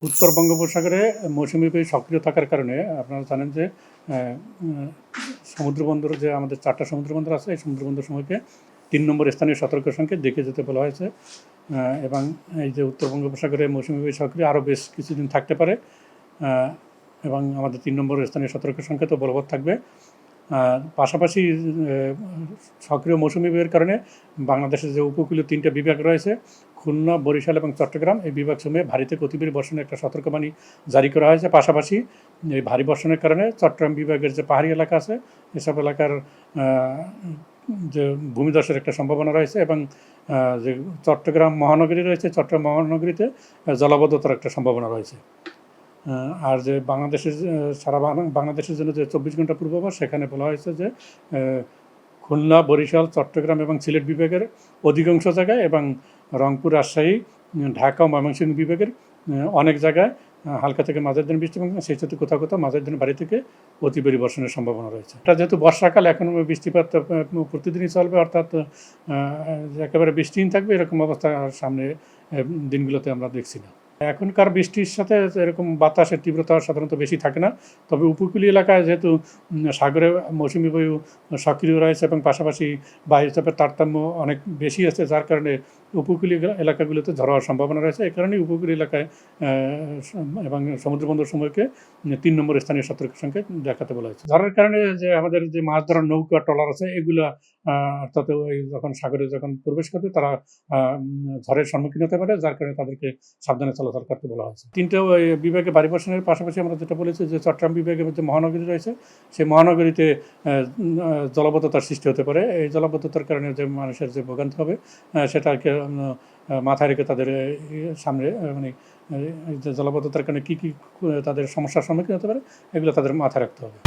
উত্তর বঙ্গোপসাগরে মৌসুমী বায়ু সক্রিয় থাকার কারণে আপনারা জানেন যে সমুদ্রবন্দর যে আমাদের 4টা সমুদ্রবন্দর আছে, এই সমুদ্রবন্দরসমূহকে 3 নম্বর স্থানীয় সতর্ক সংকেত দেখে যেতে বলা হয়েছে। এবং এই যে উত্তর বঙ্গোপসাগরে মৌসুমী বায়ু সক্রিয় আরও বেশ কিছুদিন থাকতে পারে এবং আমাদের 3 নম্বর স্থানীয় সতর্ক সংকেতও বলবৎ থাকবে। পাশাপাশি সক্রিয় মৌসুমী বায়ুর কারণে বাংলাদেশের যে উপকূলীয় 3টা বিভাগ রয়েছে, খুলনা, বরিশাল এবং চট্টগ্রাম, এই বিভাগসমূহে ভারী থেকে অতি ভারী বর্ষণের একটা সতর্কবাণী জারি করা হয়েছে। পাশাপাশি এই ভারী বর্ষণের কারণে চট্টগ্রাম বিভাগের যে পাহাড়ি এলাকা আছে, এসব এলাকার যে ভূমিধসের একটা সম্ভাবনা রয়েছে এবং যে চট্টগ্রাম মহানগরী রয়েছে, চট্টগ্রাম মহানগরীতে জলাবদ্ধতার একটা সম্ভাবনা রয়েছে। আর যে বাংলাদেশের সারা বাংলাদেশের জন্য যে 24 ঘন্টা পূর্বাভাস, সেখানে বলা হয়েছে যে খুলনা, বরিশাল, চট্টগ্রাম এবং সিলেট বিভাগের অধিকাংশ জায়গায় এবং রংপুর, রাজশাহী, ঢাকা ও ময়মনসিংহ বিভাগের অনেক জায়গায় হালকা থেকে মাঝারি ধরনের বৃষ্টি এবং সেই সাথে কোথাও কোথাও মাঝারি ধরনের ভারী থেকে অতি ভারী বর্ষণের সম্ভাবনা রয়েছে। এটা যেহেতু বর্ষাকাল, এখন বৃষ্টিপাত প্রতিদিনই চলবে, অর্থাৎ একেবারে বৃষ্টিহীন থাকবে এরকম অবস্থা সামনে দিনগুলোতে আমরা দেখছি না। এখনকার বৃষ্টির সাথে এরকম বাতাসের তীব্রতা সাধারণত বেশি থাকে না, তবে উপকূলীয় এলাকায় যেহেতু সাগরে মৌসুমী বায়ু সক্রিয় রয়েছে এবং পাশাপাশি বায়ুচাপের তারতম্য অনেক বেশি আছে, যার কারণে উপকূলীয় এলাকাগুলোতে ঝড় হওয়ার সম্ভাবনা রয়েছে। এই কারণেই উপকূলীয় এলাকায় এবং সমুদ্রবন্দর সমূহকে 3 নম্বর স্থানীয় সতর্ক সংকেত দেখাতে বলা হয়েছে। ঝড়ের কারণে যে আমাদের যে মাছ ধরার নৌকা, ট্রলার আছে, এগুলো অর্থাৎ ওই যখন সাগরে যখন প্রবেশ করবে তারা ঝড়ের সম্মুখীন হতে পারে, যার কারণে তাদেরকে সাবধানে চলাচল করতে বলা হয়েছে। 3টে বিভাগে ভারী বর্ষণের পাশাপাশি আমরা যেটা বলেছি যে চট্টগ্রাম বিভাগের যে মহানগরী রয়েছে, সেই মহানগরীতে জলাবদ্ধতার সৃষ্টি হতে পারে। এই জলাবদ্ধতার কারণে যে মানুষের যে ভোগান্তি হবে, সেটাকে মাথায় রেখে তাদের সামনে মানে জলাবদ্ধতার কারণে কী কী তাদের সমস্যার সম্মুখীন হতে পারে, এগুলো তাদের মাথায় রাখতে হবে।